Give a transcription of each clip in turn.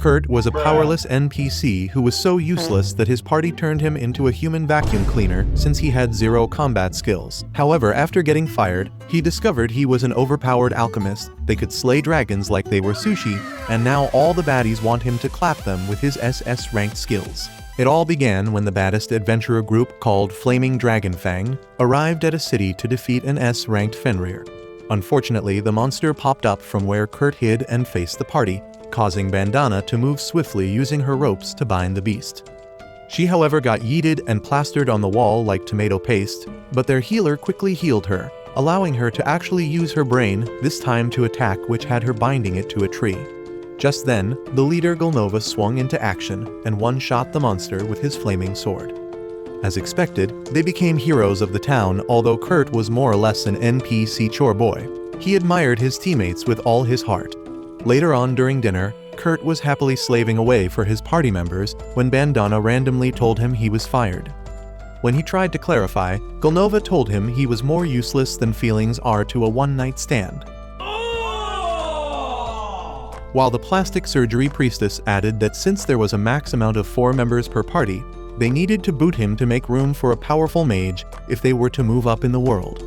Kurt was a powerless NPC who was so useless that his party turned him into a human vacuum cleaner since he had zero combat skills. However, after getting fired, he discovered he was an overpowered alchemist, they could slay dragons like they were sushi, and now all the baddies want him to clap them with his SS-Rank skills. It all began when the baddest adventurer group called Flaming Dragonfang arrived at a city to defeat an S-ranked Fenrir. Unfortunately, the monster popped up from where Kurt hid and faced the party, causing Bandana to move swiftly using her ropes to bind the beast. She however got yeeted and plastered on the wall like tomato paste, but their healer quickly healed her, allowing her to actually use her brain, this time to attack, which had her binding it to a tree. Just then, the leader Golnova swung into action and one-shot the monster with his flaming sword. As expected, they became heroes of the town, although Kurt was more or less an NPC chore boy. He admired his teammates with all his heart. Later on during dinner, Kurt was happily slaving away for his party members when Bandana randomly told him he was fired. When he tried to clarify, Golnova told him he was more useless than feelings are to a one-night stand. While the plastic surgery priestess added that since there was a max amount of 4 members per party, they needed to boot him to make room for a powerful mage if they were to move up in the world.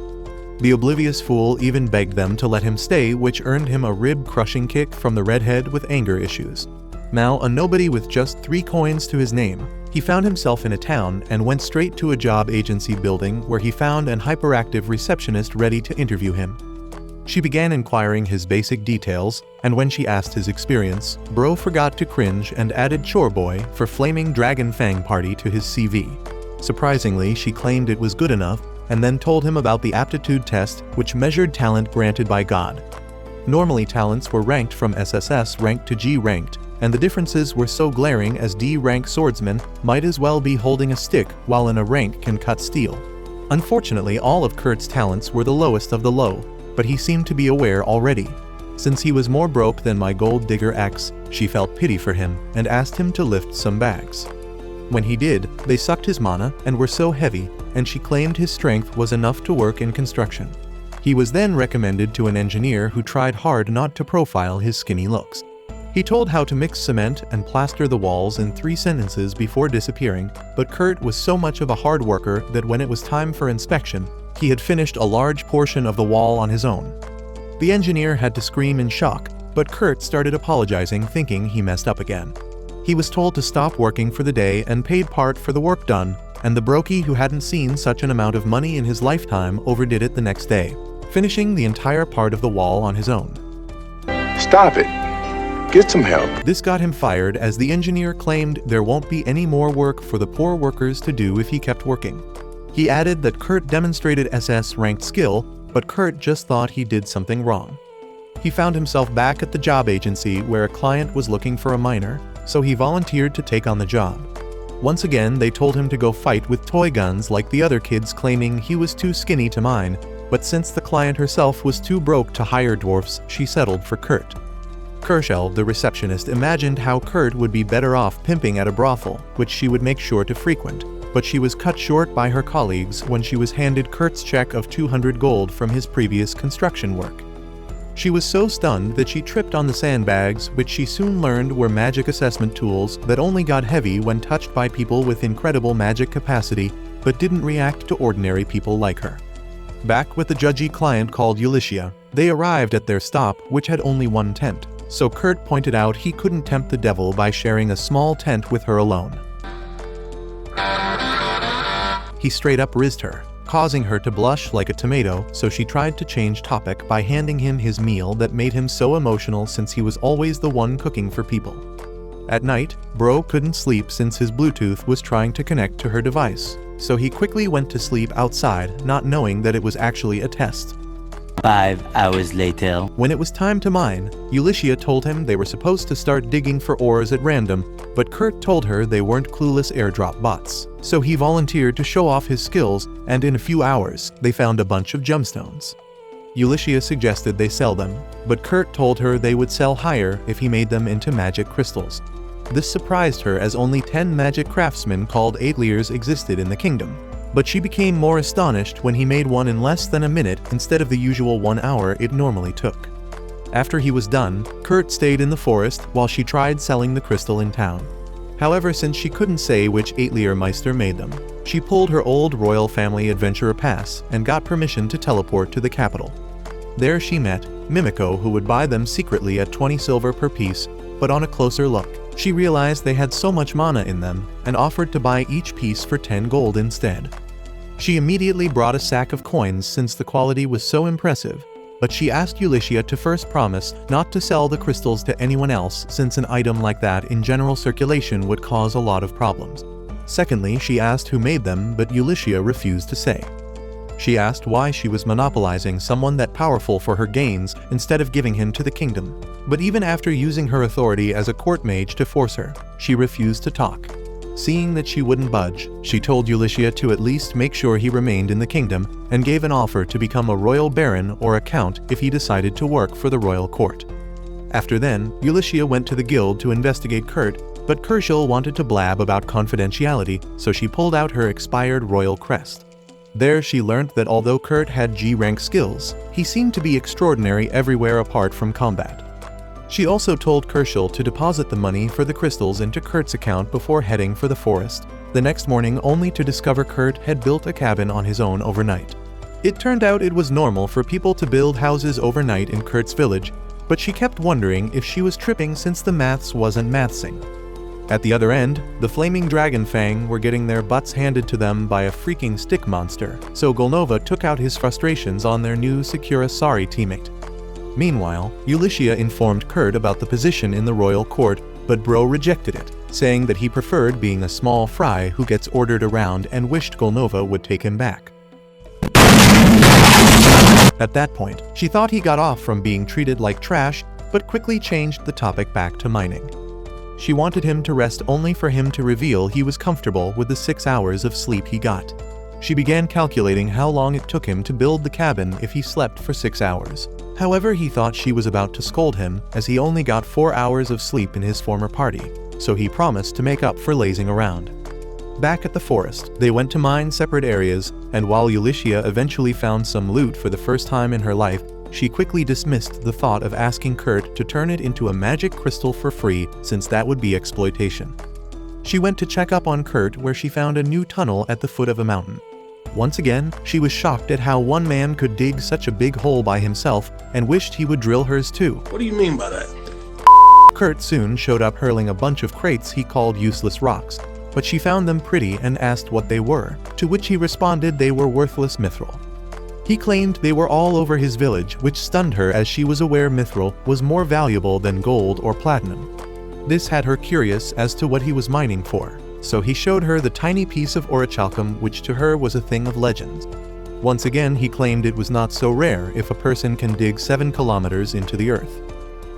The oblivious fool even begged them to let him stay, which earned him a rib-crushing kick from the redhead with anger issues. Now a nobody with just 3 coins to his name, he found himself in a town and went straight to a job agency building where he found an hyperactive receptionist ready to interview him. She began inquiring his basic details, and when she asked his experience, Bro forgot to cringe and added Chore Boy for Flaming Dragon Fang Party to his CV. Surprisingly, she claimed it was good enough, and then told him about the aptitude test, which measured talent granted by God. Normally talents were ranked from SSS-Rank to G-Ranked, and the differences were so glaring as D-Rank swordsmen might as well be holding a stick while in a rank can cut steel. Unfortunately, all of Kurt's talents were the lowest of the low, but he seemed to be aware already. Since he was more broke than my gold digger ex, she felt pity for him and asked him to lift some bags. When he did, they sucked his mana and were so heavy, and she claimed his strength was enough to work in construction. He was then recommended to an engineer who tried hard not to profile his skinny looks. He told how to mix cement and plaster the walls in 3 sentences before disappearing, but Kurt was so much of a hard worker that when it was time for inspection, he had finished a large portion of the wall on his own. The engineer had to scream in shock, but Kurt started apologizing, thinking he messed up again. He was told to stop working for the day and paid part for the work done, and the brokey who hadn't seen such an amount of money in his lifetime overdid it the next day, finishing the entire part of the wall on his own. Stop it. Get some help. This got him fired as the engineer claimed there won't be any more work for the poor workers to do if he kept working. He added that Kurt demonstrated SS-ranked skill, but Kurt just thought he did something wrong. He found himself back at the job agency where a client was looking for a miner, so he volunteered to take on the job. Once again, they told him to go fight with toy guns like the other kids, claiming he was too skinny to mine, but since the client herself was too broke to hire dwarfs, she settled for Kurt. Kershel, the receptionist, imagined how Kurt would be better off pimping at a brothel, which she would make sure to frequent, but she was cut short by her colleagues when she was handed Kurt's check of 200 gold from his previous construction work. She was so stunned that she tripped on the sandbags, which she soon learned were magic assessment tools that only got heavy when touched by people with incredible magic capacity, but didn't react to ordinary people like her. Back with the judgy client called Ulyssia, they arrived at their stop, which had only 1 tent, so Kurt pointed out he couldn't tempt the devil by sharing a small tent with her alone. He straight up rizzed her, causing her to blush like a tomato, so she tried to change topic by handing him his meal that made him so emotional since he was always the one cooking for people. At night, Bro couldn't sleep since his Bluetooth was trying to connect to her device, so he quickly went to sleep outside, not knowing that it was actually a test. 5 hours later. When it was time to mine, Ulyssia told him they were supposed to start digging for ores at random, but Kurt told her they weren't clueless airdrop bots. So he volunteered to show off his skills, and in a few hours, they found a bunch of gemstones. Ulyssia suggested they sell them, but Kurt told her they would sell higher if he made them into magic crystals. This surprised her as only 10 magic craftsmen called Ateliers existed in the kingdom. But she became more astonished when he made one in less than a minute instead of the usual 1 hour it normally took. After he was done, Kurt stayed in the forest while she tried selling the crystal in town. However, since she couldn't say which Meister made them, she pulled her old royal family adventurer pass and got permission to teleport to the capital. There she met Mimiko, who would buy them secretly at 20 silver per piece, but on a closer look, she realized they had so much mana in them and offered to buy each piece for 10 gold instead. She immediately brought a sack of coins since the quality was so impressive, but she asked Ulyssia to first promise not to sell the crystals to anyone else, since an item like that in general circulation would cause a lot of problems. Secondly, she asked who made them, but Ulyssia refused to say. She asked why she was monopolizing someone that powerful for her gains instead of giving him to the kingdom, but even after using her authority as a court mage to force her, she refused to talk. Seeing that she wouldn't budge, she told Ulyssia to at least make sure he remained in the kingdom and gave an offer to become a royal baron or a count if he decided to work for the royal court. After then, Ulyssia went to the guild to investigate Kurt, but Kershal wanted to blab about confidentiality, so she pulled out her expired royal crest. There she learned that although Kurt had G-rank skills, he seemed to be extraordinary everywhere apart from combat. She also told Kershal to deposit the money for the crystals into Kurt's account before heading for the forest, the next morning, only to discover Kurt had built a cabin on his own overnight. It turned out it was normal for people to build houses overnight in Kurt's village, but she kept wondering if she was tripping since the maths wasn't mathsing. At the other end, the flaming dragon Fang were getting their butts handed to them by a freaking stick monster, so Golnova took out his frustrations on their new Sakura Sari teammate. Meanwhile, Ulyssia informed Kurt about the position in the royal court, but Bro rejected it, saying that he preferred being a small fry who gets ordered around and wished Golnova would take him back. At that point, she thought he got off from being treated like trash, but quickly changed the topic back to mining. She wanted him to rest only for him to reveal he was comfortable with the 6 hours of sleep he got. She began calculating how long it took him to build the cabin if he slept for 6 hours. However, he thought she was about to scold him, as he only got 4 hours of sleep in his former party, so he promised to make up for lazing around. Back at the forest, they went to mine separate areas, and while Ulyssia eventually found some loot for the first time in her life, she quickly dismissed the thought of asking Kurt to turn it into a magic crystal for free, since that would be exploitation. She went to check up on Kurt, where she found a new tunnel at the foot of a mountain. Once again, she was shocked at how one man could dig such a big hole by himself and wished he would drill hers too. What do you mean by that? Kurt soon showed up hurling a bunch of crates he called useless rocks, but she found them pretty and asked what they were, to which he responded they were worthless mithril. He claimed they were all over his village, which stunned her as she was aware mithril was more valuable than gold or platinum. This had her curious as to what he was mining for, so he showed her the tiny piece of orichalcum, which to her was a thing of legends. Once again, he claimed it was not so rare if a person can dig 7 kilometers into the earth.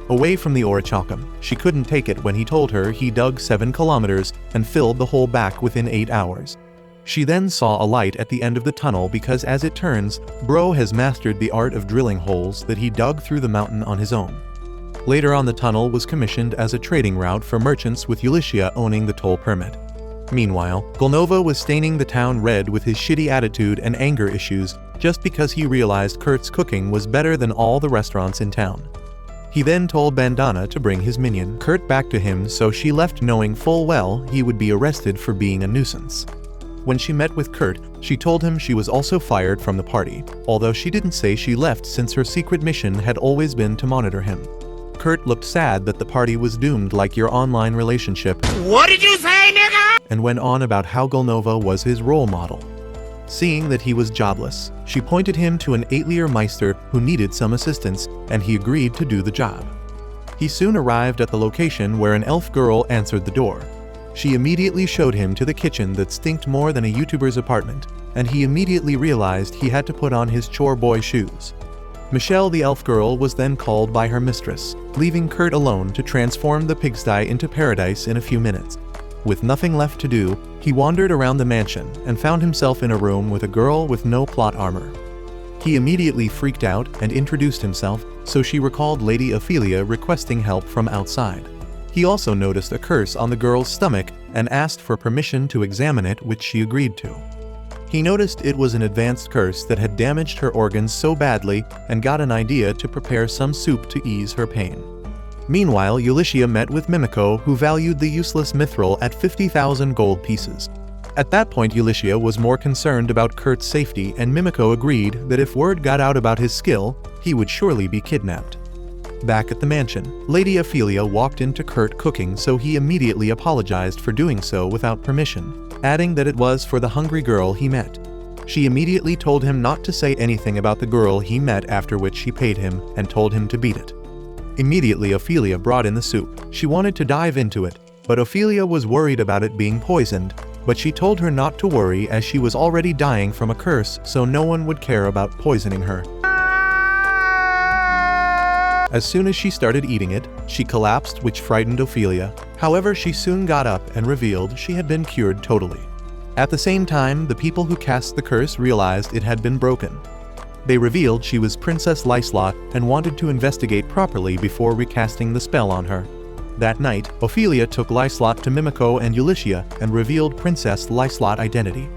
Away from the orichalcum, she couldn't take it when he told her he dug 7 kilometers and filled the hole back within 8 hours. She then saw a light at the end of the tunnel because, as it turns, Bro has mastered the art of drilling holes that he dug through the mountain on his own. Later on, the tunnel was commissioned as a trading route for merchants, with Ulyssia owning the toll permit. Meanwhile, Golnova was staining the town red with his shitty attitude and anger issues just because he realized Kurt's cooking was better than all the restaurants in town. He then told Bandana to bring his minion Kurt back to him, so she left knowing full well he would be arrested for being a nuisance. When she met with Kurt, she told him she was also fired from the party, although she didn't say she left since her secret mission had always been to monitor him. Kurt looked sad that the party was doomed like your online relationship. What did you say, nigga? And went on about how Golnova was his role model. Seeing that he was jobless, she pointed him to an Meister who needed some assistance, and he agreed to do the job. He soon arrived at the location where an elf girl answered the door. She immediately showed him to the kitchen that stinked more than a YouTuber's apartment, and he immediately realized he had to put on his chore boy shoes. Michelle, the elf girl, was then called by her mistress, leaving Kurt alone to transform the pigsty into paradise in a few minutes. With nothing left to do, he wandered around the mansion and found himself in a room with a girl with no plot armor. He immediately freaked out and introduced himself, so she recalled Lady Ophelia requesting help from outside. He also noticed a curse on the girl's stomach and asked for permission to examine it, which she agreed to. He noticed it was an advanced curse that had damaged her organs so badly and got an idea to prepare some soup to ease her pain. Meanwhile, Ulyssia met with Mimiko, who valued the useless mithril at 50,000 gold pieces. At that point, Ulyssia was more concerned about Kurt's safety, and Mimiko agreed that if word got out about his skill, he would surely be kidnapped. Back at the mansion, Lady Ophelia walked into Kurt cooking, so he immediately apologized for doing so without permission, adding that it was for the hungry girl he met. She immediately told him not to say anything about the girl he met, after which she paid him and told him to beat it. Immediately, Ophelia brought in the soup. She wanted to dive into it, but Ophelia was worried about it being poisoned, but she told her not to worry as she was already dying from a curse, so no one would care about poisoning her. As soon as she started eating it, she collapsed, which frightened Ophelia. However, she soon got up and revealed she had been cured totally. At the same time, the people who cast the curse realized it had been broken. They revealed she was Princess Lyslot and wanted to investigate properly before recasting the spell on her. That night, Ophelia took Lyslot to Mimiko and Ulyssia and revealed Princess Lyslot's identity.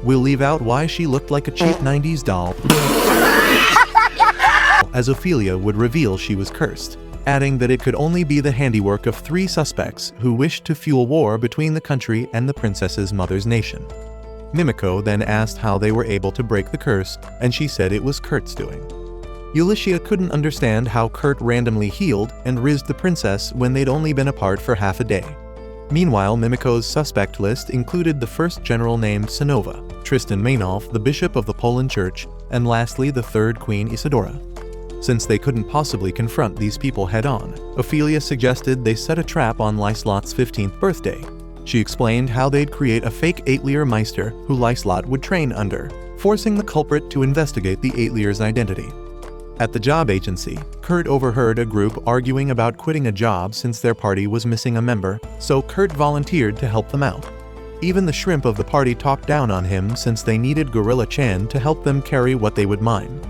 We'll leave out why she looked like a cheap 90s doll, as Ophelia would reveal she was cursed, adding that it could only be the handiwork of 3 suspects who wished to fuel war between the country and the princess's mother's nation. Mimiko then asked how they were able to break the curse, and she said it was Kurt's doing. Ulyssia couldn't understand how Kurt randomly healed and rizzed the princess when they'd only been apart for half a day. Meanwhile, Mimiko's suspect list included the first general named Sinova, Tristan Maynolf, the bishop of the Poland Church, and lastly the third Queen Isidora. Since they couldn't possibly confront these people head-on, Ophelia suggested they set a trap on Lyslot's 15th birthday. She explained how they'd create a fake Eitlier Meister who Lyslot would train under, forcing the culprit to investigate the Eitlier's identity. At the job agency, Kurt overheard a group arguing about quitting a job since their party was missing a member, so Kurt volunteered to help them out. Even the shrimp of the party talked down on him since they needed Gorilla Chan to help them carry what they would mine.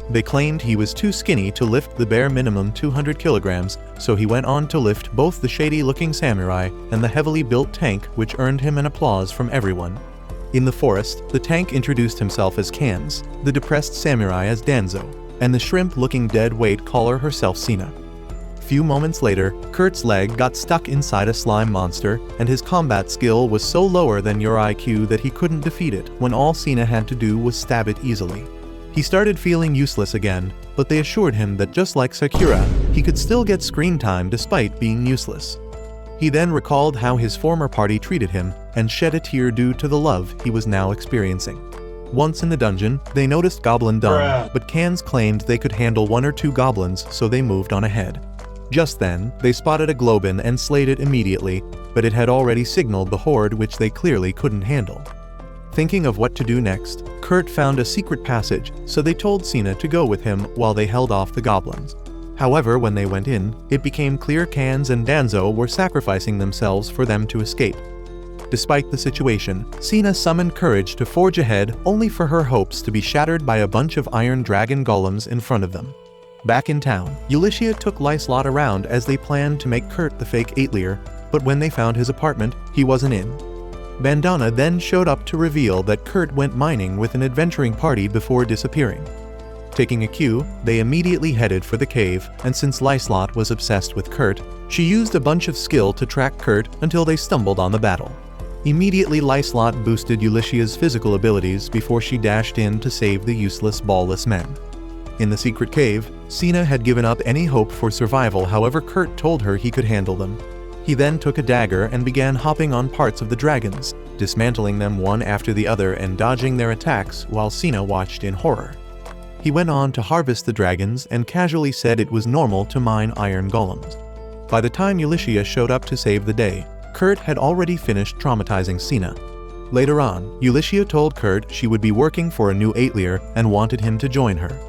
They claimed he was too skinny to lift the bare minimum 200 kilograms, so he went on to lift both the shady-looking samurai and the heavily built tank, which earned him an applause from everyone. In the forest, the tank introduced himself as Kans, the depressed samurai as Danzo, and the shrimp-looking dead-weight caller herself Sina. Few moments later, Kurt's leg got stuck inside a slime monster, and his combat skill was so lower than your IQ that he couldn't defeat it when all Sina had to do was stab it easily. He started feeling useless again, but they assured him that just like Sakura, he could still get screen time despite being useless. He then recalled how his former party treated him and shed a tear due to the love he was now experiencing. Once in the dungeon, they noticed Goblin Dung, but Kans claimed they could handle 1 or 2 goblins, so they moved on ahead. Just then, they spotted a Globin and slayed it immediately, but it had already signaled the horde, which they clearly couldn't handle. Thinking of what to do next, Kurt found a secret passage, so they told Sina to go with him while they held off the goblins. However, when they went in, it became clear Kans and Danzo were sacrificing themselves for them to escape. Despite the situation, Sina summoned courage to forge ahead, only for her hopes to be shattered by a bunch of iron dragon golems in front of them. Back in town, Ulyssia took Lyslot around as they planned to make Kurt the fake Eitlier, but when they found his apartment, he wasn't in. Bandana then showed up to reveal that Kurt went mining with an adventuring party before disappearing. Taking a cue, they immediately headed for the cave, and since Lyslot was obsessed with Kurt, she used a bunch of skill to track Kurt until they stumbled on the battle. Immediately, Lyslot boosted Ulyssia's physical abilities before she dashed in to save the useless ballless men. In the secret cave, Sina had given up any hope for survival, however Kurt told her he could handle them. He then took a dagger and began hopping on parts of the dragons, dismantling them one after the other and dodging their attacks while Sina watched in horror. He went on to harvest the dragons and casually said it was normal to mine iron golems. By the time Ulyssia showed up to save the day, Kurt had already finished traumatizing Sina. Later on, Ulyssia told Kurt she would be working for a new Eitlier and wanted him to join her.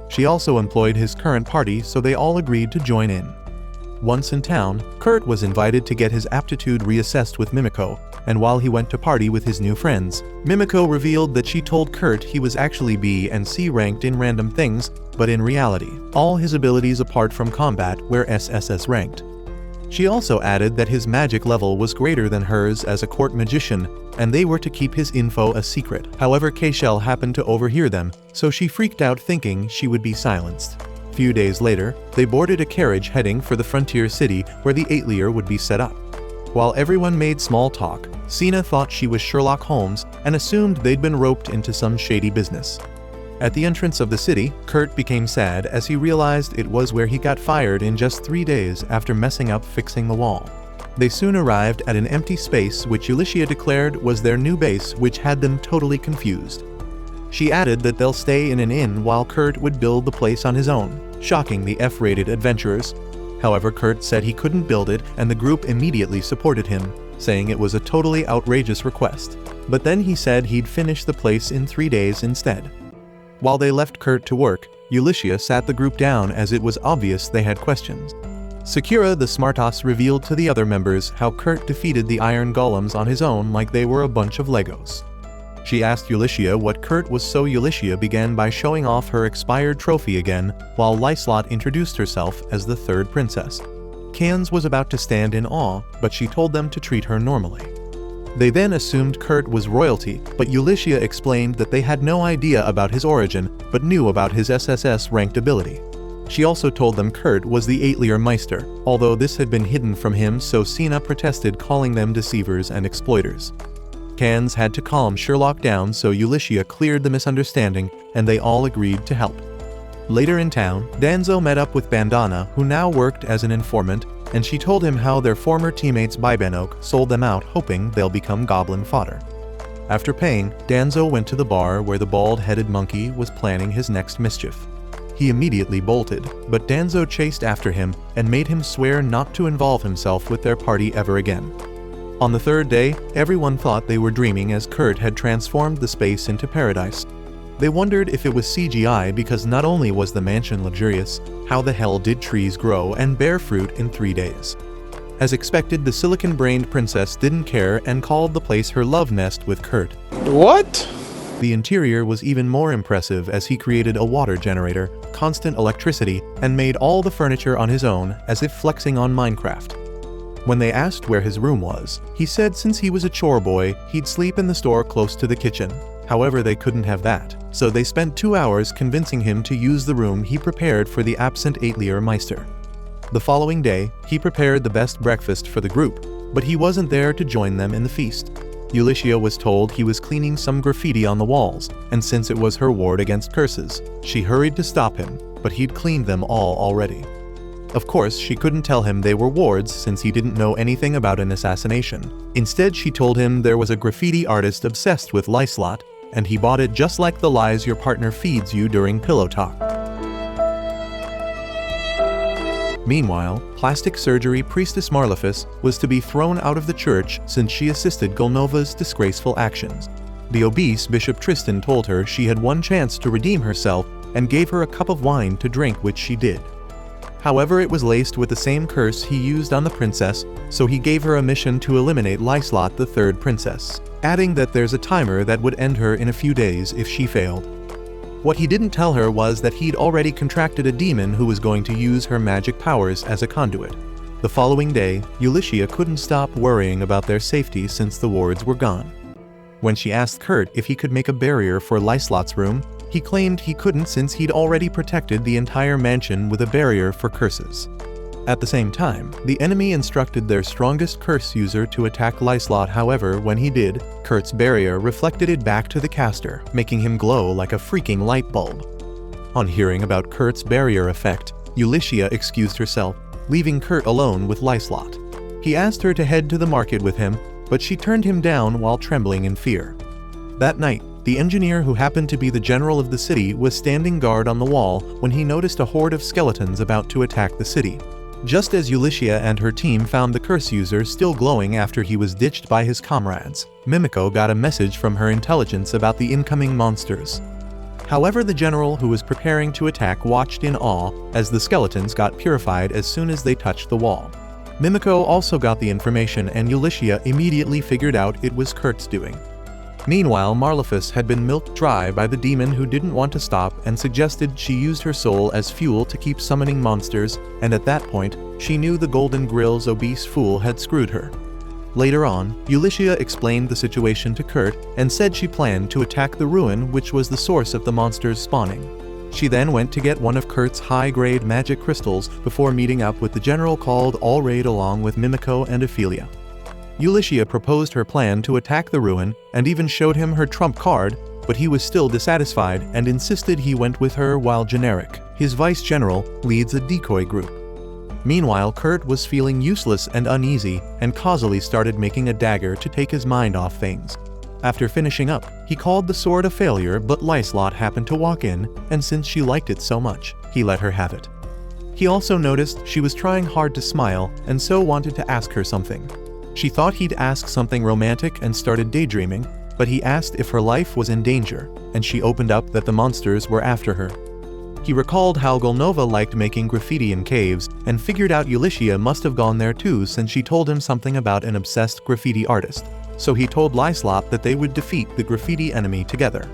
She also employed his current party, so they all agreed to join in. Once in town, Kurt was invited to get his aptitude reassessed with Mimiko, and while he went to party with his new friends, Mimiko revealed that she told Kurt he was actually B and C ranked in random things, but in reality, all his abilities apart from combat were SSS ranked. She also added that his magic level was greater than hers as a court magician, and they were to keep his info a secret. However, Keishel happened to overhear them, so she freaked out thinking she would be silenced. Few days later, they boarded a carriage heading for the frontier city where the Atelier would be set up. While everyone made small talk, Sina thought she was Sherlock Holmes and assumed they'd been roped into some shady business. At the entrance of the city, Kurt became sad as he realized it was where he got fired in just 3 days after messing up fixing the wall. They soon arrived at an empty space which Ulycia declared was their new base, which had them totally confused. She added that they'll stay in an inn while Kurt would build the place on his own, shocking the F-rated adventurers. However, Kurt said he couldn't build it and the group immediately supported him, saying it was a totally outrageous request. But then he said he'd finish the place in 3 days instead. While they left Kurt to work, Ulycia sat the group down as it was obvious they had questions. Sakura the smartass revealed to the other members how Kurt defeated the iron golems on his own like they were a bunch of Legos. She asked Ulycia what Kurt was, so Ulycia began by showing off her expired trophy again, while Lyslot introduced herself as the third princess. Cans was about to stand in awe, but she told them to treat her normally. They then assumed Kurt was royalty, but Ulycia explained that they had no idea about his origin, but knew about his SSS-ranked ability. She also told them Kurt was the Atelier Meister, although this had been hidden from him, so Sina protested, calling them deceivers and exploiters. Cans had to calm Sherlock down, so Ulycia cleared the misunderstanding, and they all agreed to help. Later in town, Danzo met up with Bandana, who now worked as an informant, and she told him how their former teammates Bibanok sold them out, hoping they'll become goblin fodder. After paying, Danzo went to the bar where the bald-headed monkey was planning his next mischief. He immediately bolted, but Danzo chased after him and made him swear not to involve himself with their party ever again. On the third day, everyone thought they were dreaming as Kurt had transformed the space into paradise. They wondered if it was CGI because not only was the mansion luxurious, how the hell did trees grow and bear fruit in 3 days? As expected, the silicon-brained princess didn't care and called the place her love nest with Kurt. What? The interior was even more impressive as he created a water generator, constant electricity, and made all the furniture on his own, as if flexing on Minecraft. When they asked where his room was, he said since he was a chore boy, he'd sleep in the store close to the kitchen. However, they couldn't have that, so they spent 2 hours convincing him to use the room he prepared for the absent Atelier Meister. The following day, he prepared the best breakfast for the group, but he wasn't there to join them in the feast. Ulycia was told he was cleaning some graffiti on the walls, and since it was her ward against curses, she hurried to stop him, but he'd cleaned them all already. Of course, she couldn't tell him they were wards since he didn't know anything about an assassination. Instead, she told him there was a graffiti artist obsessed with Lyslot, and he bought it just like the lies your partner feeds you during pillow talk. Meanwhile, plastic surgery priestess Marlefus was to be thrown out of the church since she assisted Golnova's disgraceful actions. The obese Bishop Tristan told her she had one chance to redeem herself and gave her a cup of wine to drink, which she did. However, it was laced with the same curse he used on the princess, so he gave her a mission to eliminate Lyslot, the third princess, adding that there's a timer that would end her in a few days if she failed. What he didn't tell her was that he'd already contracted a demon who was going to use her magic powers as a conduit. The following day, Ulycia couldn't stop worrying about their safety since the wards were gone. When she asked Kurt if he could make a barrier for Lyslot's room, he claimed he couldn't since he'd already protected the entire mansion with a barrier for curses. At the same time, the enemy instructed their strongest curse user to attack Lyslot. However, when he did, Kurt's barrier reflected it back to the caster, making him glow like a freaking light bulb. On hearing about Kurt's barrier effect, Ulycia excused herself, leaving Kurt alone with Lyslot. He asked her to head to the market with him, but she turned him down while trembling in fear. That night, the engineer who happened to be the general of the city was standing guard on the wall when he noticed a horde of skeletons about to attack the city. Just as Ulycia and her team found the curse user still glowing after he was ditched by his comrades, Mimiko got a message from her intelligence about the incoming monsters. However, the general who was preparing to attack watched in awe as the skeletons got purified as soon as they touched the wall. Mimiko also got the information and Ulycia immediately figured out it was Kurt's doing. Meanwhile, Marlefus had been milked dry by the demon who didn't want to stop and suggested she used her soul as fuel to keep summoning monsters, and at that point, she knew the Golden Grill's obese fool had screwed her. Later on, Ulyssia explained the situation to Kurt and said she planned to attack the ruin which was the source of the monsters spawning. She then went to get one of Kurt's high-grade magic crystals before meeting up with the general called Allraid along with Mimiko and Ophelia. Ulyssia proposed her plan to attack the ruin and even showed him her trump card, but he was still dissatisfied and insisted he went with her while Generic, his vice-general, leads a decoy group. Meanwhile, Kurt was feeling useless and uneasy and causally started making a dagger to take his mind off things. After finishing up, he called the sword a failure, but Lyslot happened to walk in, and since she liked it so much, he let her have it. He also noticed she was trying hard to smile and so wanted to ask her something. She thought he'd ask something romantic and started daydreaming, but he asked if her life was in danger, and she opened up that the monsters were after her. He recalled how Golnova liked making graffiti in caves and figured out Ulyssia must have gone there too since she told him something about an obsessed graffiti artist. So he told Lyslot that they would defeat the graffiti enemy together.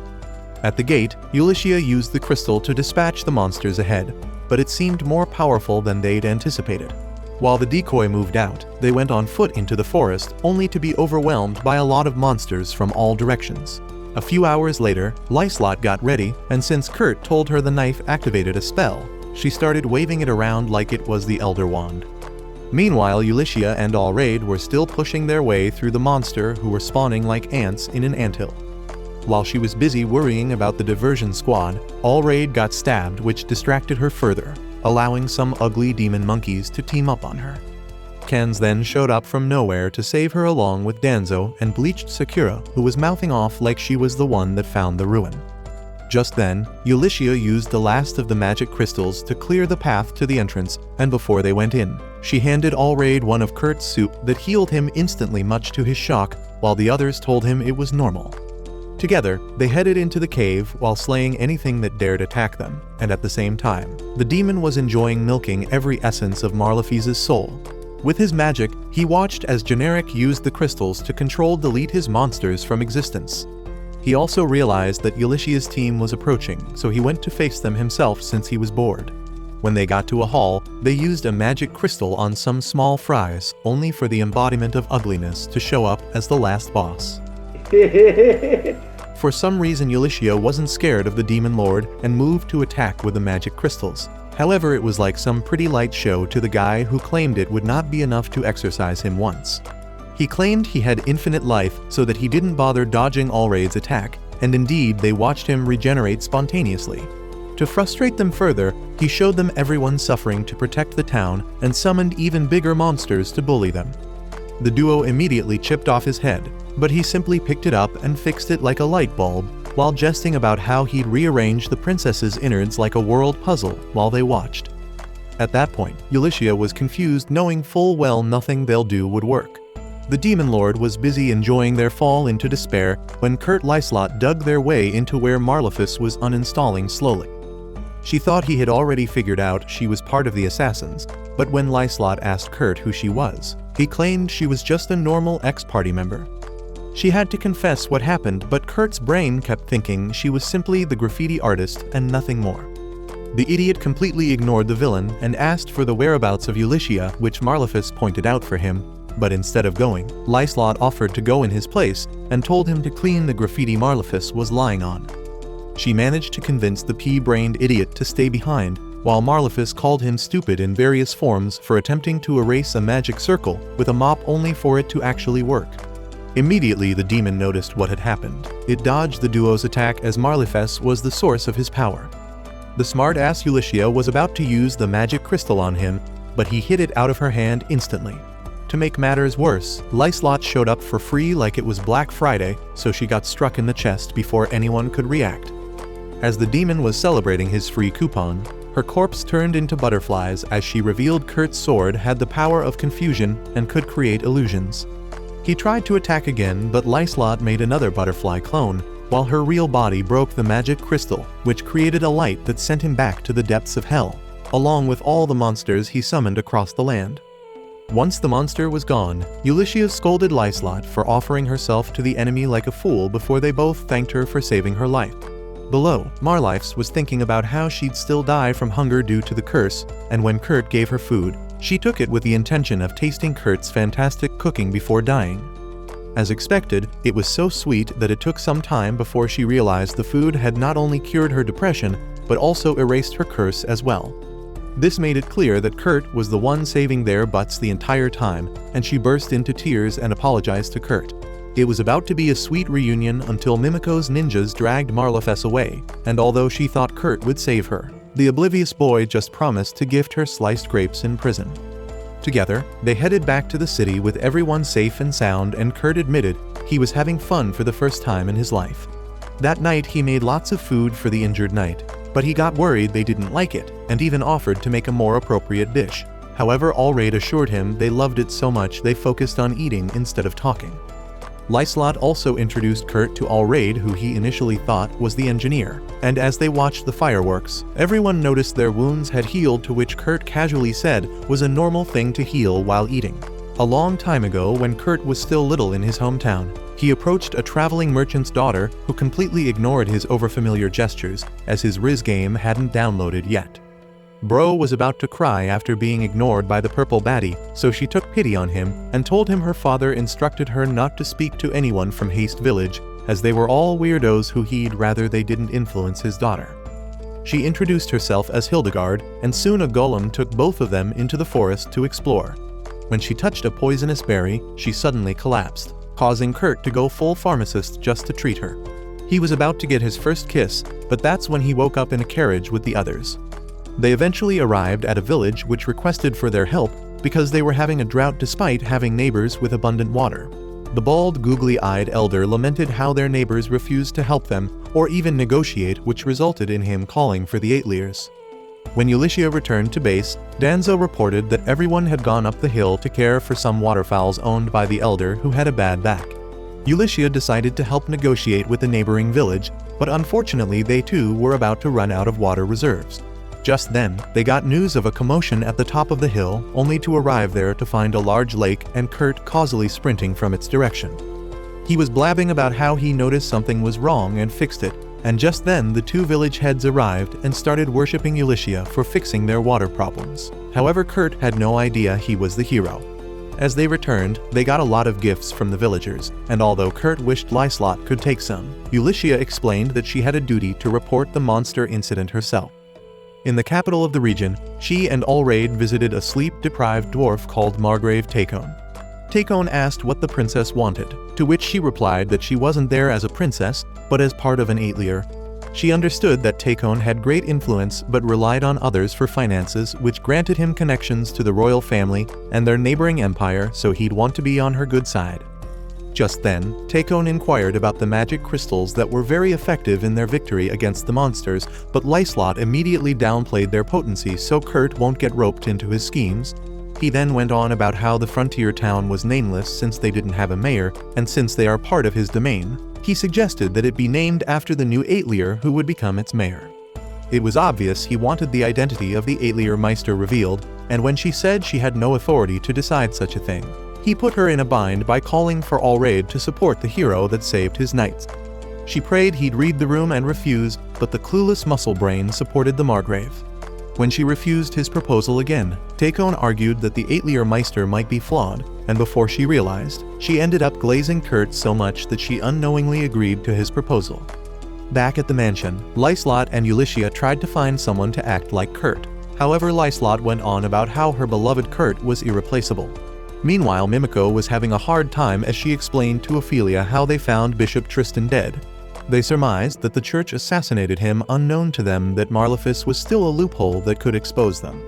At the gate, Ulyssia used the crystal to dispatch the monsters ahead, but it seemed more powerful than they'd anticipated. While the decoy moved out, they went on foot into the forest, only to be overwhelmed by a lot of monsters from all directions. A few hours later, Lyslot got ready, and since Kurt told her the knife activated a spell, she started waving it around like it was the Elder Wand. Meanwhile, Ulyssia and Allraid were still pushing their way through the monster who were spawning like ants in an anthill. While she was busy worrying about the diversion squad, Allraid got stabbed, which distracted her further, allowing some ugly demon monkeys to team up on her. Kenz then showed up from nowhere to save her along with Danzo and bleached Sakura, who was mouthing off like she was the one that found the ruin. Just then, Ulyssia used the last of the magic crystals to clear the path to the entrance, and before they went in, she handed Allraid one of Kurt's soup that healed him instantly, much to his shock, while the others told him it was normal. Together, they headed into the cave while slaying anything that dared attack them, and at the same time, the demon was enjoying milking every essence of Marlefiz's soul. With his magic, he watched as Generic used the crystals to delete his monsters from existence. He also realized that Ulyssia's team was approaching, so he went to face them himself since he was bored. When they got to a hall, they used a magic crystal on some small fries, only for the embodiment of ugliness to show up as the last boss. For some reason, Ulyssia wasn't scared of the Demon Lord and moved to attack with the magic crystals. However, it was like some pretty light show to the guy who claimed it would not be enough to exorcise him once. He claimed he had infinite life so that he didn't bother dodging Allraid's attack, and indeed they watched him regenerate spontaneously. To frustrate them further, he showed them everyone suffering to protect the town and summoned even bigger monsters to bully them. The duo immediately chipped off his head, but he simply picked it up and fixed it like a light bulb, while jesting about how he'd rearranged the princess's innards like a world puzzle while they watched. At that point, Ulyssia was confused, knowing full well nothing they'll do would work. The Demon Lord was busy enjoying their fall into despair when Kurt Lyslot dug their way into where Marlefus was uninstalling slowly. She thought he had already figured out she was part of the assassins, but when Lyslot asked Kurt who she was, he claimed she was just a normal ex-party member. She had to confess what happened, but Kurt's brain kept thinking she was simply the graffiti artist and nothing more. The idiot completely ignored the villain and asked for the whereabouts of Ulyssia, which Marlefus pointed out for him, but instead of going, Lyslot offered to go in his place and told him to clean the graffiti Marlefus was lying on. She managed to convince the pea-brained idiot to stay behind, while Marlefus called him stupid in various forms for attempting to erase a magic circle with a mop only for it to actually work. Immediately, the demon noticed what had happened. It dodged the duo's attack as Marlefus was the source of his power. The smart-ass Ulyssia was about to use the magic crystal on him, but he hit it out of her hand instantly. To make matters worse, Lyslot showed up for free like it was Black Friday, so she got struck in the chest before anyone could react. As the demon was celebrating his free coupon, her corpse turned into butterflies as she revealed Kurt's sword had the power of confusion and could create illusions. He tried to attack again, but Lyslot made another butterfly clone, while her real body broke the magic crystal, which created a light that sent him back to the depths of hell, along with all the monsters he summoned across the land. Once the monster was gone, Ulysses scolded Lyslot for offering herself to the enemy like a fool before they both thanked her for saving her life. Below, Marleifs was thinking about how she'd still die from hunger due to the curse, and when Kurt gave her food, she took it with the intention of tasting Kurt's fantastic cooking before dying. As expected, it was so sweet that it took some time before she realized the food had not only cured her depression, but also erased her curse as well. This made it clear that Kurt was the one saving their butts the entire time, and she burst into tears and apologized to Kurt. It was about to be a sweet reunion until Mimico's ninjas dragged Marleifs away, and although she thought Kurt would save her, the oblivious boy just promised to gift her sliced grapes in prison. Together, they headed back to the city with everyone safe and sound, and Kurt admitted he was having fun for the first time in his life. That night he made lots of food for the injured knight, but he got worried they didn't like it, and even offered to make a more appropriate dish. However, Allraid assured him they loved it so much they focused on eating instead of talking. Lyslot also introduced Kurt to Allraid, who he initially thought was the engineer, and as they watched the fireworks, everyone noticed their wounds had healed, to which Kurt casually said was a normal thing to heal while eating. A long time ago, when Kurt was still little in his hometown, he approached a traveling merchant's daughter who completely ignored his overfamiliar gestures, as his Riz game hadn't downloaded yet. Bro was about to cry after being ignored by the purple baddie, so she took pity on him and told him her father instructed her not to speak to anyone from Haste Village, as they were all weirdos who he'd rather they didn't influence his daughter. She introduced herself as Hildegard, and soon a golem took both of them into the forest to explore. When she touched a poisonous berry, she suddenly collapsed, causing Kurt to go full pharmacist just to treat her. He was about to get his first kiss, but that's when he woke up in a carriage with the others. They eventually arrived at a village which requested for their help because they were having a drought despite having neighbors with abundant water. The bald, googly-eyed elder lamented how their neighbors refused to help them or even negotiate, which resulted in him calling for the Aetlirs. When Ulysses returned to base, Danzo reported that everyone had gone up the hill to care for some waterfowls owned by the elder who had a bad back. Ulysses decided to help negotiate with the neighboring village, but unfortunately they too were about to run out of water reserves. Just then, they got news of a commotion at the top of the hill, only to arrive there to find a large lake and Kurt causally sprinting from its direction. He was blabbing about how he noticed something was wrong and fixed it, and just then the two village heads arrived and started worshipping Ulysses for fixing their water problems. However, Kurt had no idea he was the hero. As they returned, they got a lot of gifts from the villagers, and although Kurt wished Lyslot could take some, Ulysses explained that she had a duty to report the monster incident herself. In the capital of the region, she and Allraid visited a sleep-deprived dwarf called Margrave Takon. Takon asked what the princess wanted, to which she replied that she wasn't there as a princess, but as part of an Aetlir. She understood that Takon had great influence but relied on others for finances, which granted him connections to the royal family and their neighboring empire, so he'd want to be on her good side. Just then, Takon inquired about the magic crystals that were very effective in their victory against the monsters, but Lyslot immediately downplayed their potency so Kurt won't get roped into his schemes. He then went on about how the frontier town was nameless since they didn't have a mayor, and since they are part of his domain, he suggested that it be named after the new Aetlir who would become its mayor. It was obvious he wanted the identity of the Aetlir Meister revealed, and when she said she had no authority to decide such a thing, he put her in a bind by calling for Allraid to support the hero that saved his knights. She prayed he'd read the room and refuse, but the clueless muscle brain supported the Margrave. When she refused his proposal again, Takon argued that the Aetlir Meister might be flawed, and before she realized, she ended up glazing Kurt so much that she unknowingly agreed to his proposal. Back at the mansion, Lyslot and Ulysses tried to find someone to act like Kurt. However, Lyslot went on about how her beloved Kurt was irreplaceable. Meanwhile, Mimico was having a hard time as she explained to Ophelia how they found Bishop Tristan dead. They surmised that the church assassinated him, unknown to them that Marleifs was still a loophole that could expose them.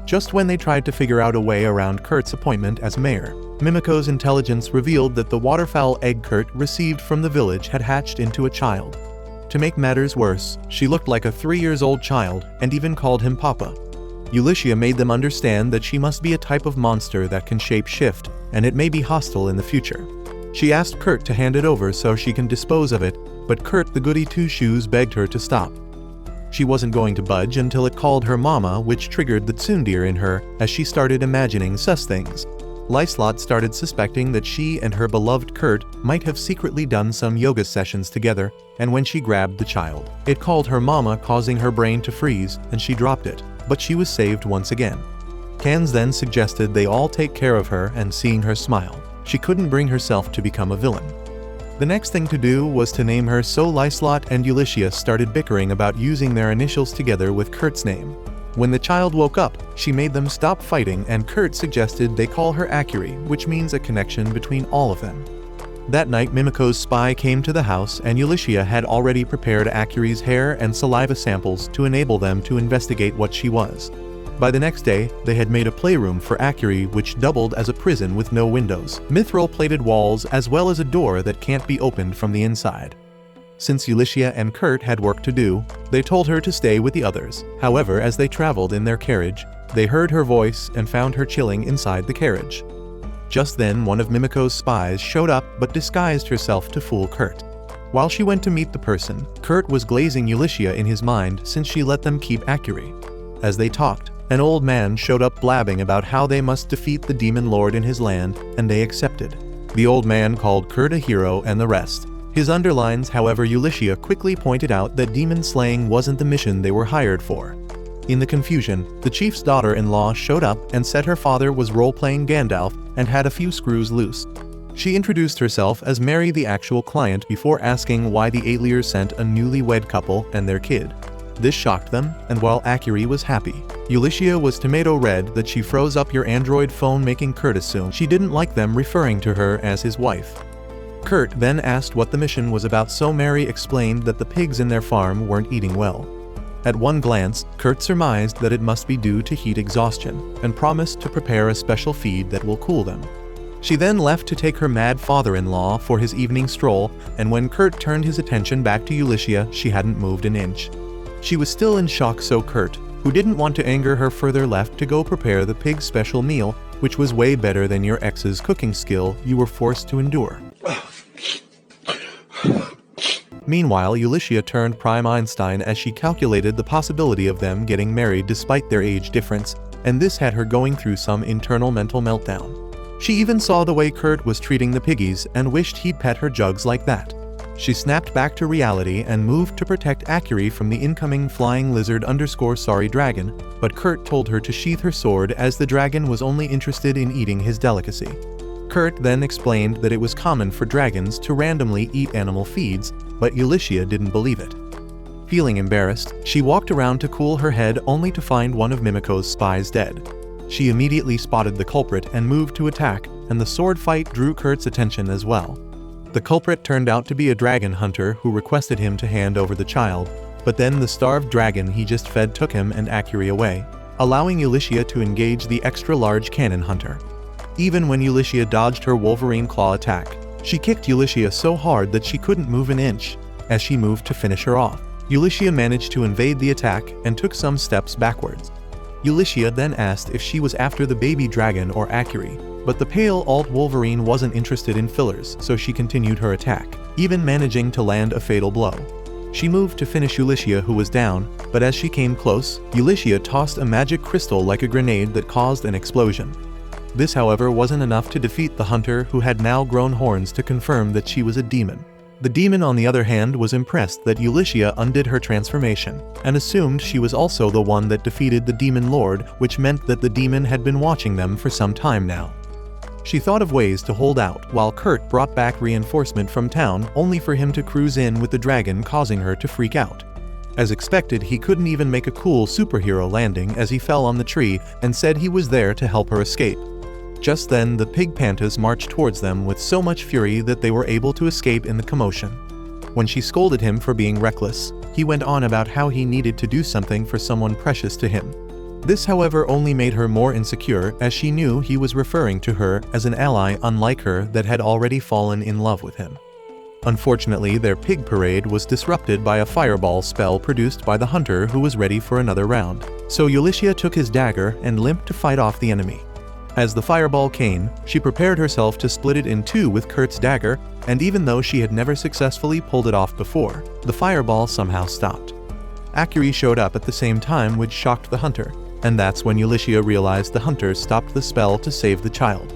Just when they tried to figure out a way around Kurt's appointment as mayor, Mimico's intelligence revealed that the waterfowl egg Kurt received from the village had hatched into a child. To make matters worse, she looked like a 3-year-old child and even called him Papa. Ulysses made them understand that she must be a type of monster that can shape-shift, and it may be hostile in the future. She asked Kurt to hand it over so she can dispose of it, but Kurt the goody two-shoes begged her to stop. She wasn't going to budge until it called her mama, which triggered the tsundere in her as she started imagining sus things. Lyslot started suspecting that she and her beloved Kurt might have secretly done some yoga sessions together, and when she grabbed the child, it called her mama, causing her brain to freeze, and she dropped it, but she was saved once again. Cans then suggested they all take care of her, and seeing her smile, she couldn't bring herself to become a villain. The next thing to do was to name her, so Lyslot and Ulyssia started bickering about using their initials together with Kurt's name. When the child woke up, she made them stop fighting, and Kurt suggested they call her Akiri, which means a connection between all of them. That night, Mimiko's spy came to the house, and Ulyssia had already prepared Akiri's hair and saliva samples to enable them to investigate what she was. By the next day, they had made a playroom for Akiri, which doubled as a prison with no windows, mithril-plated walls, as well as a door that can't be opened from the inside. Since Ulyssia and Kurt had work to do, they told her to stay with the others. However, as they traveled in their carriage, they heard her voice and found her chilling inside the carriage. Just then, one of Mimiko's spies showed up but disguised herself to fool Kurt. While she went to meet the person, Kurt was glazing Ulyssia in his mind since she let them keep Akiri. As they talked, an old man showed up blabbing about how they must defeat the demon lord in his land, and they accepted. The old man called Kurt a hero and the rest. His underlines, however, Ulyssia quickly pointed out that demon slaying wasn't the mission they were hired for. In the confusion, the chief's daughter-in-law showed up and said her father was role-playing Gandalf and had a few screws loose. She introduced herself as Mary, the actual client, before asking why the Aeliers sent a newlywed couple and their kid. This shocked them, and while Akiri was happy, Ulyssia was tomato red that she froze up your Android phone, making Kurt assume she didn't like them referring to her as his wife. Kurt then asked what the mission was about, so Mary explained that the pigs in their farm weren't eating well. At one glance, Kurt surmised that it must be due to heat exhaustion, and promised to prepare a special feed that will cool them. She then left to take her mad father-in-law for his evening stroll, and when Kurt turned his attention back to Ulyssia, she hadn't moved an inch. She was still in shock, so Kurt, who didn't want to anger her further, left to go prepare the pig's special meal, which was way better than your ex's cooking skill you were forced to endure. Meanwhile, Ulyssia turned Prime Einstein as she calculated the possibility of them getting married despite their age difference, and this had her going through some internal mental meltdown. She even saw the way Kurt was treating the piggies and wished he'd pet her jugs like that. She snapped back to reality and moved to protect Akiri from the incoming flying lizard_sorry dragon, but Kurt told her to sheath her sword as the dragon was only interested in eating his delicacy. Kurt then explained that it was common for dragons to randomly eat animal feeds, but Ulyssia didn't believe it. Feeling embarrassed, she walked around to cool her head, only to find one of Mimiko's spies dead. She immediately spotted the culprit and moved to attack, and the sword fight drew Kurt's attention as well. The culprit turned out to be a dragon hunter who requested him to hand over the child, but then the starved dragon he just fed took him and Akiri away, allowing Ulyssia to engage the extra-large cannon hunter. Even when Ulyssia dodged her Wolverine claw attack, she kicked Ulyssia so hard that she couldn't move an inch. As she moved to finish her off, Ulyssia managed to evade the attack and took some steps backwards. Ulyssia then asked if she was after the baby dragon or Akiri, but the pale alt Wolverine wasn't interested in fillers, so she continued her attack, even managing to land a fatal blow. She moved to finish Ulyssia, who was down, but as she came close, Ulyssia tossed a magic crystal like a grenade that caused an explosion. This, however, wasn't enough to defeat the hunter, who had now grown horns to confirm that she was a demon. The demon, on the other hand, was impressed that Ulyssia undid her transformation, and assumed she was also the one that defeated the demon lord, which meant that the demon had been watching them for some time now. She thought of ways to hold out, while Kurt brought back reinforcement from town, only for him to cruise in with the dragon, causing her to freak out. As expected, he couldn't even make a cool superhero landing as he fell on the tree and said he was there to help her escape. Just then, the pig pantas marched towards them with so much fury that they were able to escape in the commotion. When she scolded him for being reckless, he went on about how he needed to do something for someone precious to him. This, however, only made her more insecure, as she knew he was referring to her as an ally unlike her that had already fallen in love with him. Unfortunately, their pig parade was disrupted by a fireball spell produced by the hunter, who was ready for another round. So Ulyssia took his dagger and limped to fight off the enemy. As the fireball came, she prepared herself to split it in two with Kurt's dagger, and even though she had never successfully pulled it off before, the fireball somehow stopped. Akiri showed up at the same time, which shocked the hunter, and that's when Ulysses realized the hunter stopped the spell to save the child.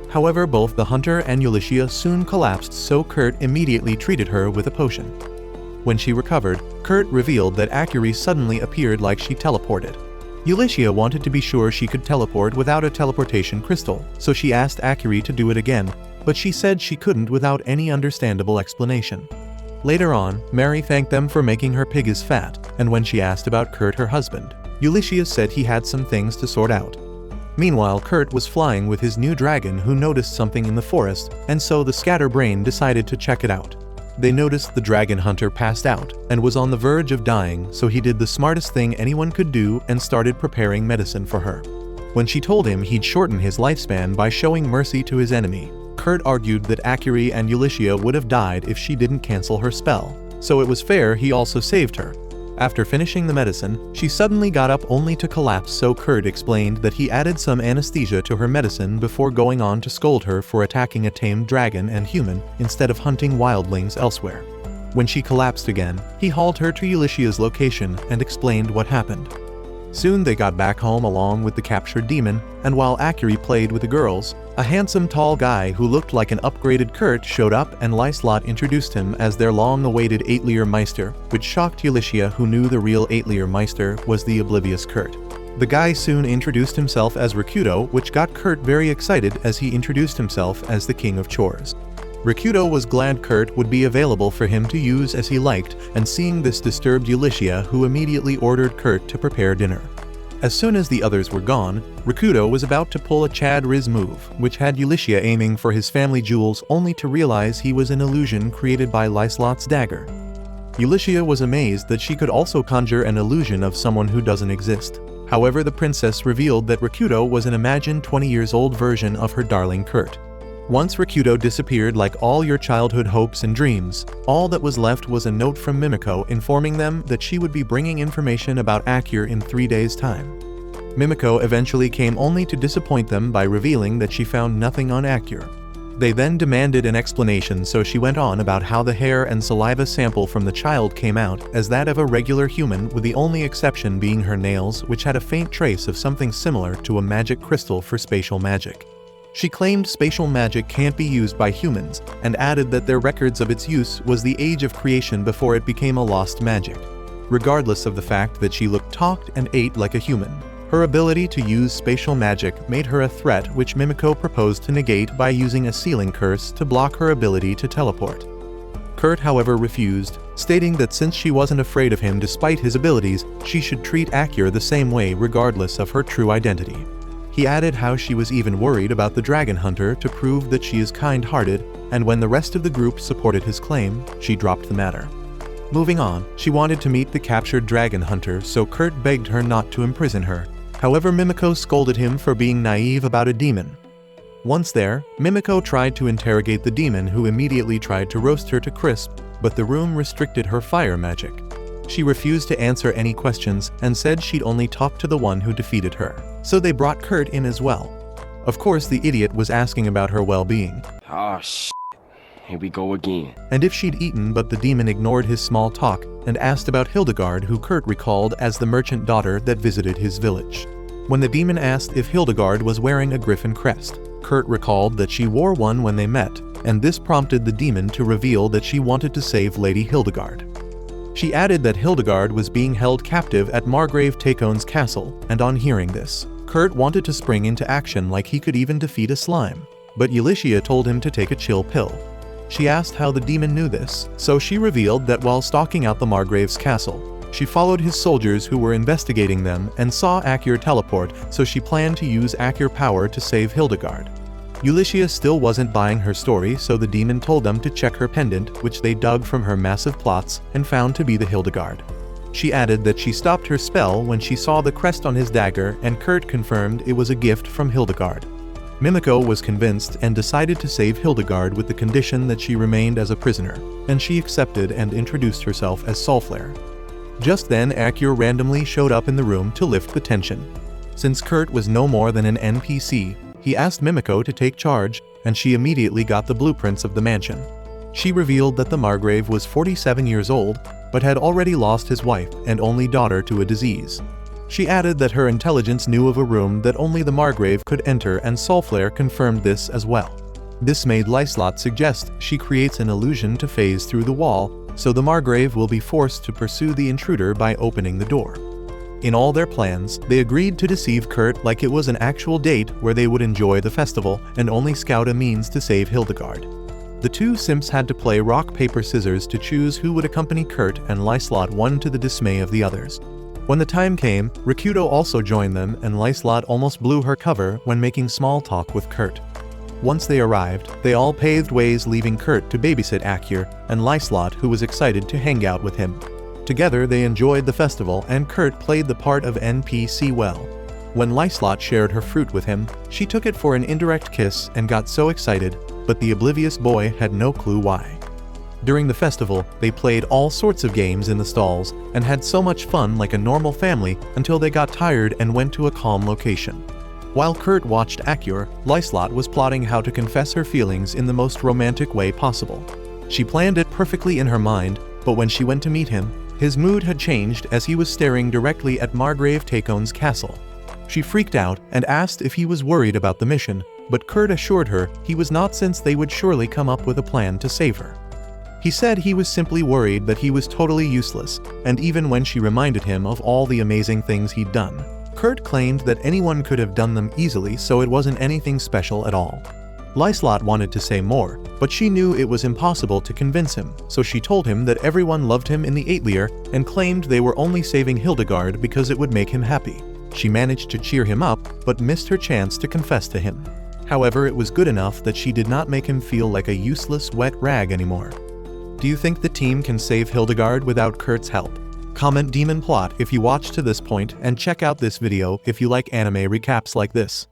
However, both the hunter and Ulysses soon collapsed, so Kurt immediately treated her with a potion. When she recovered, Kurt revealed that Akiri suddenly appeared like she teleported. Ulysses wanted to be sure she could teleport without a teleportation crystal, so she asked Akiri to do it again, but she said she couldn't without any understandable explanation. Later on, Mary thanked them for making her pig as fat, and when she asked about Kurt, her husband, Ulysses said he had some things to sort out. Meanwhile, Kurt was flying with his new dragon, who noticed something in the forest, and so the scatterbrain decided to check it out. They noticed the dragon hunter passed out and was on the verge of dying, so he did the smartest thing anyone could do and started preparing medicine for her. When she told him he'd shorten his lifespan by showing mercy to his enemy, Kurt argued that Akiri and Ulysses would have died if she didn't cancel her spell, so it was fair he also saved her. After finishing the medicine, she suddenly got up only to collapse, so Kurt explained that he added some anesthesia to her medicine before going on to scold her for attacking a tamed dragon and human instead of hunting wildlings elsewhere. When she collapsed again, he hauled her to Ulysses' location and explained what happened. Soon they got back home along with the captured demon, and while Akiri played with the girls, a handsome tall guy who looked like an upgraded Kurt showed up, and Lyslot introduced him as their long-awaited Eitlier Meister, which shocked Ulysses, who knew the real Eitlier Meister was the oblivious Kurt. The guy soon introduced himself as Rikudo, which got Kurt very excited as he introduced himself as the King of Chores. Rikudo was glad Kurt would be available for him to use as he liked, and seeing this disturbed Ulysses, who immediately ordered Kurt to prepare dinner. As soon as the others were gone, Rikudo was about to pull a Chad Riz move, which had Ulysses aiming for his family jewels, only to realize he was an illusion created by Lyslot's dagger. Ulysses was amazed that she could also conjure an illusion of someone who doesn't exist. However, the princess revealed that Rikudo was an imagined 20-year-old version of her darling Kurt. Once Rikudo disappeared like all your childhood hopes and dreams, all that was left was a note from Mimiko informing them that she would be bringing information about Akir in 3 days' time. Mimiko eventually came only to disappoint them by revealing that she found nothing on Akir. They then demanded an explanation, so she went on about how the hair and saliva sample from the child came out as that of a regular human, with the only exception being her nails, which had a faint trace of something similar to a magic crystal for spatial magic. She claimed spatial magic can't be used by humans, and added that their records of its use was the age of creation before it became a lost magic. Regardless of the fact that she looked, talked, and ate like a human, her ability to use spatial magic made her a threat, which Mimiko proposed to negate by using a ceiling curse to block her ability to teleport. Kurt, however, refused, stating that since she wasn't afraid of him despite his abilities, she should treat Akir the same way regardless of her true identity. He added how she was even worried about the dragon hunter to prove that she is kind-hearted, and when the rest of the group supported his claim, she dropped the matter. Moving on, she wanted to meet the captured dragon hunter, so Kurt begged her not to imprison her. However, Mimiko scolded him for being naive about a demon. Once there, Mimiko tried to interrogate the demon, who immediately tried to roast her to crisp, but the room restricted her fire magic. She refused to answer any questions and said she'd only talk to the one who defeated her. So they brought Kurt in as well. Of course, the idiot was asking about her well-being. Oh shit, here we go again. And if she'd eaten, but the demon ignored his small talk and asked about Hildegard, who Kurt recalled as the merchant daughter that visited his village. When the demon asked if Hildegard was wearing a griffin crest, Kurt recalled that she wore one when they met, and this prompted the demon to reveal that she wanted to save Lady Hildegard. She added that Hildegard was being held captive at Margrave Tacon's castle, and on hearing this, Kurt wanted to spring into action like he could even defeat a slime, but Ulysses told him to take a chill pill. She asked how the demon knew this, so she revealed that while stalking out the Margrave's castle, she followed his soldiers who were investigating them and saw Akir teleport, so she planned to use Akir power to save Hildegard. Ulysses still wasn't buying her story, so the demon told them to check her pendant, which they dug from her massive plots and found to be the Hildegard. She added that she stopped her spell when she saw the crest on his dagger, and Kurt confirmed it was a gift from Hildegard. Mimiko was convinced and decided to save Hildegard with the condition that she remained as a prisoner, and she accepted and introduced herself as Solflare. Just then, Akir randomly showed up in the room to lift the tension. Since Kurt was no more than an NPC, he asked Mimiko to take charge, and she immediately got the blueprints of the mansion. She revealed that the Margrave was 47 years old, but had already lost his wife and only daughter to a disease. She added that her intelligence knew of a room that only the Margrave could enter, and Solflare confirmed this as well. This made Lyslot suggest she creates an illusion to phase through the wall, so the Margrave will be forced to pursue the intruder by opening the door. In all their plans, they agreed to deceive Kurt like it was an actual date where they would enjoy the festival and only scout a means to save Hildegard. The two simps had to play rock, paper, scissors to choose who would accompany Kurt, and Lyslot won to the dismay of the others. When the time came, Rikudo also joined them, and Lyslot almost blew her cover when making small talk with Kurt. Once they arrived, they all paved ways, leaving Kurt to babysit Akyr and Lyslot, who was excited to hang out with him. Together they enjoyed the festival, and Kurt played the part of NPC well. When Lyslot shared her fruit with him, she took it for an indirect kiss and got so excited, but the oblivious boy had no clue why. During the festival, they played all sorts of games in the stalls and had so much fun like a normal family until they got tired and went to a calm location. While Kurt watched Akyr, Lyslot was plotting how to confess her feelings in the most romantic way possible. She planned it perfectly in her mind, but when she went to meet him, his mood had changed as he was staring directly at Margrave Takon's castle. She freaked out and asked if he was worried about the mission, but Kurt assured her he was not, since they would surely come up with a plan to save her. He said he was simply worried that he was totally useless, and even when she reminded him of all the amazing things he'd done, Kurt claimed that anyone could have done them easily, so it wasn't anything special at all. Lyslot wanted to say more, but she knew it was impossible to convince him, so she told him that everyone loved him in the Eightlier and claimed they were only saving Hildegard because it would make him happy. She managed to cheer him up, but missed her chance to confess to him. However, it was good enough that she did not make him feel like a useless wet rag anymore. Do you think the team can save Hildegard without Kurt's help? Comment Demon Plot if you watched to this point, and check out this video if you like anime recaps like this.